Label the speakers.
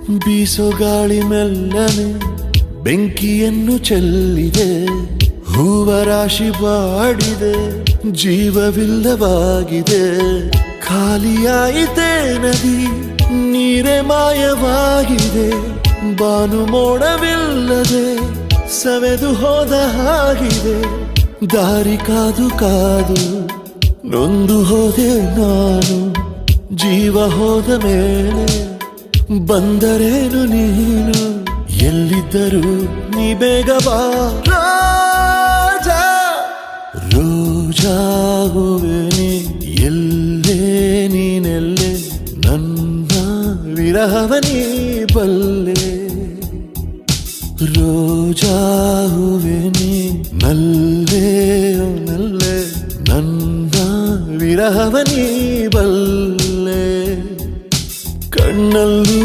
Speaker 1: ಬೀಸೋ ಗಾಳಿ ಮೆಲ್ಲನೆ ಬೆಂಕಿಯನ್ನು ಚೆಲ್ಲಿದೆ, ಹೂವ ರಾಶಿ ಬಾಡಿದೆ, ಜೀವವಿಲ್ಲವಾಗಿದೆ. ಖಾಲಿಯಾಯಿತೆ ನದಿ, ನೀರೇ ಮಾಯವಾಗಿದೆ. ಬಾನು ಮೋಡವಿಲ್ಲದೆ ಸವೆದು ಹೋದ ಹಾಗಿದೆ. ದಾರಿ ಕಾದು ಕಾದು ನೊಂದು ಹೋದೆ ನಾನು. ಜೀವ ಹೋದ ಮೇಲೆ ಬಂದರೇನು ನೀನು? ಎಲ್ಲಿದ್ದರೂ ನೀ ಬೇಗ ಬಾ ರಾಜಾ. ರೋಜಾ ಹೂವೆ ನೀ ಎಲ್ಲೇ, ನೀನೆಲ್ಲೇ, ನನ್ನ ವಿರಹವ ನೀ ಬಲ್ಲೆ. ರೋಜಾ ಹೂವೆ ನೀ ನಲ್ಲೇ ನಲ್ಲೇ, ನನ್ನ ವಿರಹವ ನೀ ಬಲ್ಲೆ. ಕಣ್ಣಲ್ಲೂ